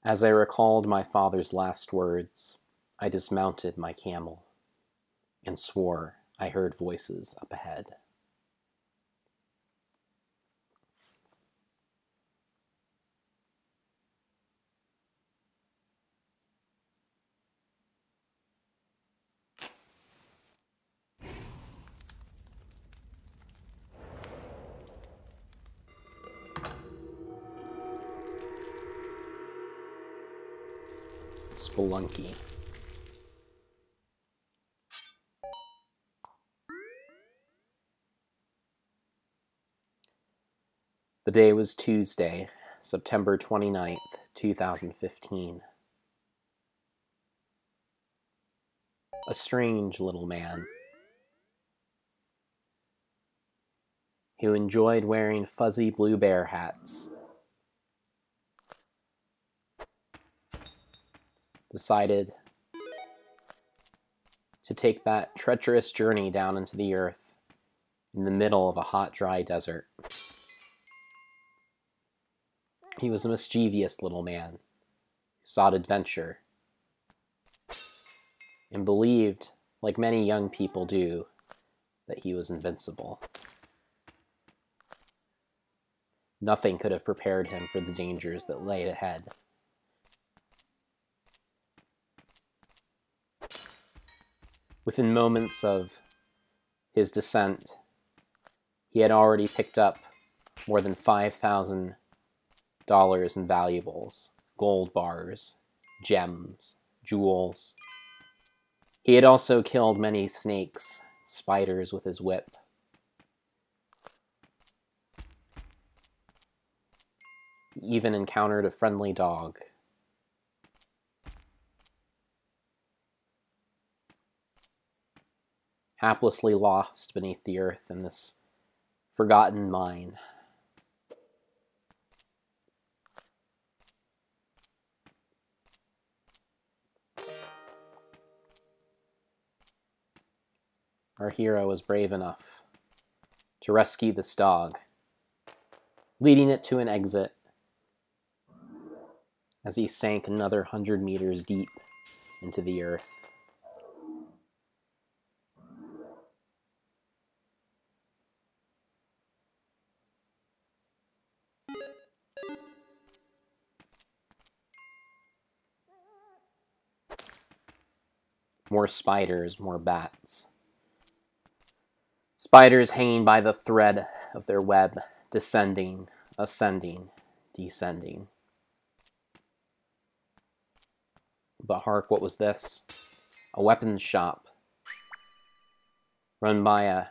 As I recalled my father's last words, I dismounted my camel and swore I heard voices up ahead. Spelunky. The day was Tuesday, September 29th, 2015. A strange little man who enjoyed wearing fuzzy blue bear hats decided to take that treacherous journey down into the earth in the middle of a hot, dry desert. He was a mischievous little man who sought adventure and believed, like many young people do, that he was invincible. Nothing could have prepared him for the dangers that lay ahead. Within moments of his descent, he had already picked up more than $5,000 in valuables, gold bars, gems, jewels. He had also killed many snakes, spiders with his whip. He even encountered a friendly dog. Haplessly lost beneath the earth in this forgotten mine. Our hero was brave enough to rescue this dog, leading it to an exit as he sank another 100 meters deep into the earth. More spiders, more bats. Spiders hanging by the thread of their web, descending, ascending, descending. But hark, what was this? A weapons shop run by a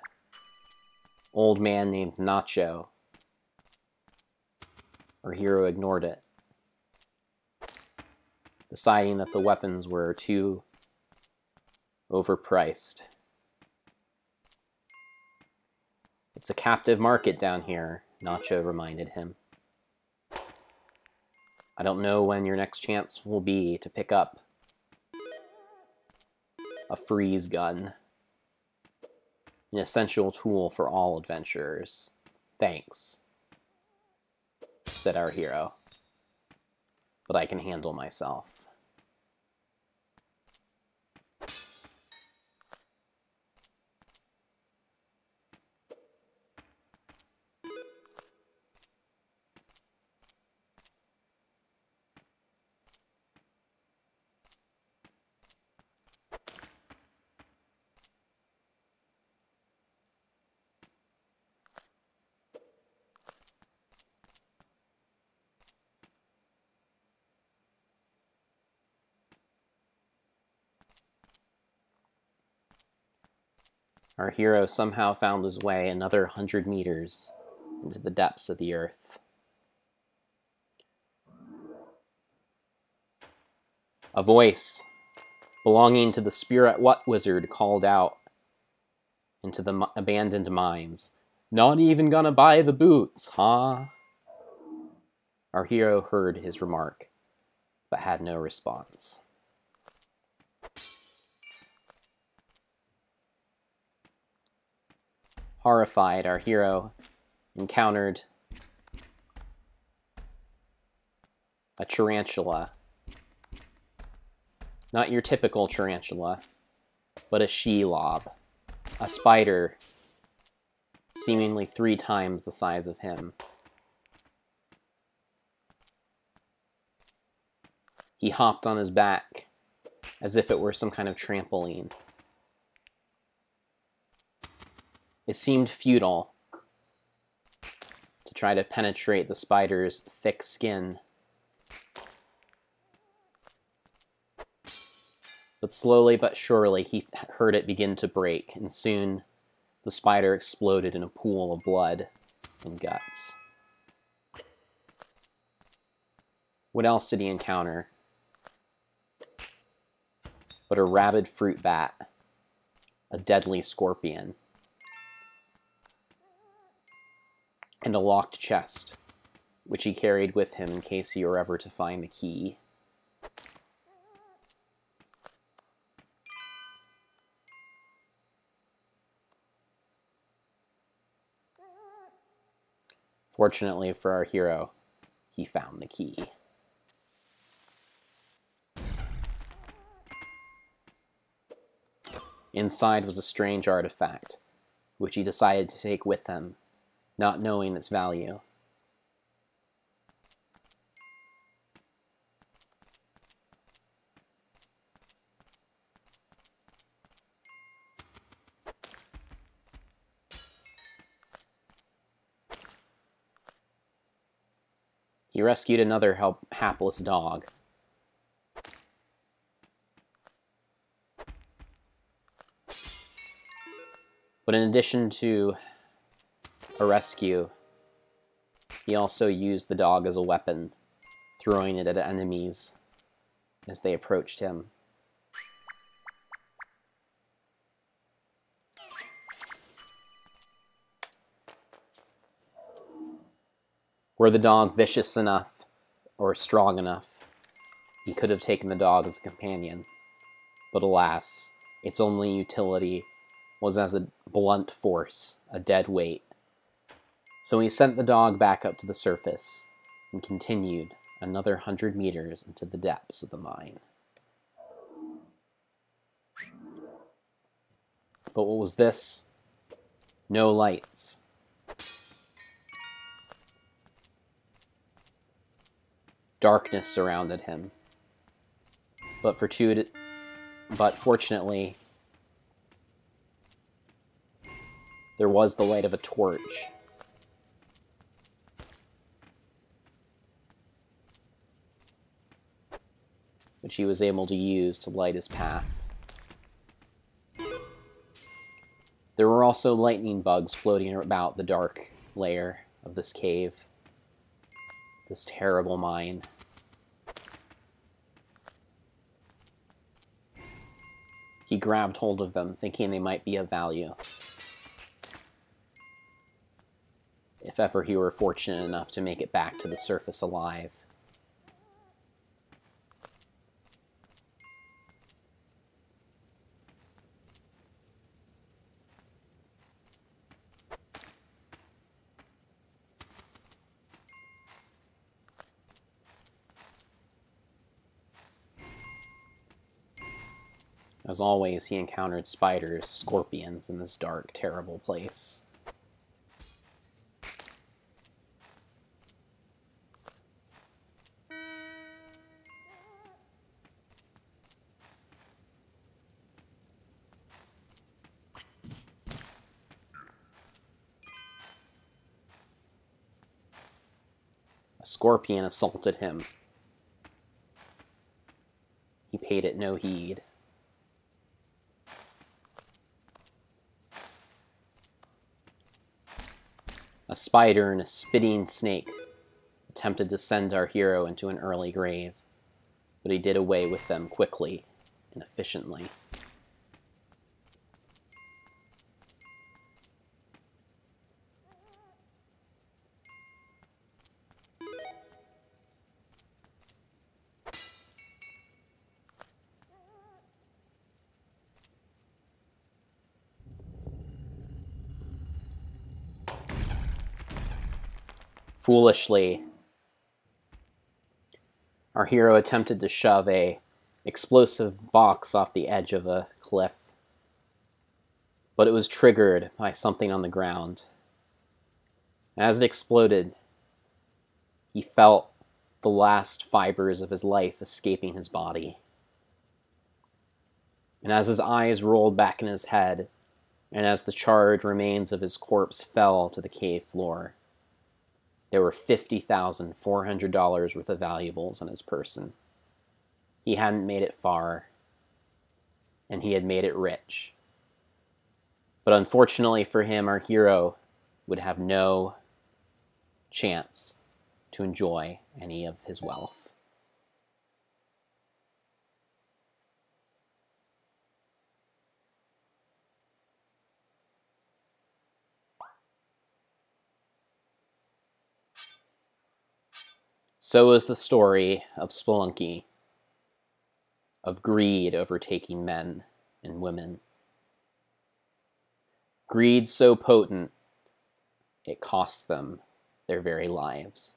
old man named Nacho. Our hero ignored it, deciding that the weapons were too overpriced. It's a captive market down here, Nacho reminded him. I don't know when your next chance will be to pick up a freeze gun, an essential tool for all adventurers. Thanks, said our hero, but I can handle myself. Our hero somehow found his way another 100 meters into the depths of the earth. A voice belonging to the Spirit What Wizard called out into the abandoned mines. Not even gonna buy the boots, huh? Our hero heard his remark, but had no response. Horrified, our hero encountered a tarantula Not your typical tarantula, but a she-lob, a spider seemingly 3 times the size of him. He hopped on his back as if it were some kind of trampoline. It seemed futile to try to penetrate the spider's thick skin. But slowly but surely he heard it begin to break, and soon the spider exploded in a pool of blood and guts. What else did he encounter but a rabid fruit bat, a deadly scorpion, and a locked chest, which he carried with him in case he were ever to find the key. Fortunately for our hero, he found the key. Inside was a strange artifact, which he decided to take with him, not knowing its value. He rescued another hapless dog. But in addition to a rescue, he also used the dog as a weapon, throwing it at enemies as they approached him. Were the dog vicious enough or strong enough, he could have taken the dog as a companion. But alas, its only utility was as a blunt force, a dead weight. So he sent the dog back up to the surface and continued another 100 meters into the depths of the mine. But what was this? No lights. Darkness surrounded him. But fortunately, there was the light of a torch. Which he was able to use to light his path. There were also lightning bugs floating about the dark layer of this cave. This terrible mine. He grabbed hold of them, thinking they might be of value. If ever he were fortunate enough to make it back to the surface alive. As always, he encountered spiders, scorpions in this dark, terrible place. A scorpion assaulted him. He paid it no heed. A spider and a spitting snake attempted to send our hero into an early grave, but he did away with them quickly and efficiently. Foolishly, our hero attempted to shove a explosive box off the edge of a cliff, but it was triggered by something on the ground. As it exploded, he felt the last fibers of his life escaping his body. And as his eyes rolled back in his head, and as the charred remains of his corpse fell to the cave floor, there were $50,400 worth of valuables on his person. He hadn't made it far, and he had made it rich. But unfortunately for him, our hero would have no chance to enjoy any of his wealth. So is the story of Spelunky, of greed overtaking men and women. Greed so potent, it costs them their very lives,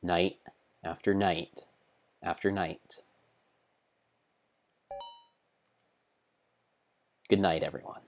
night after night after night. Good night, everyone.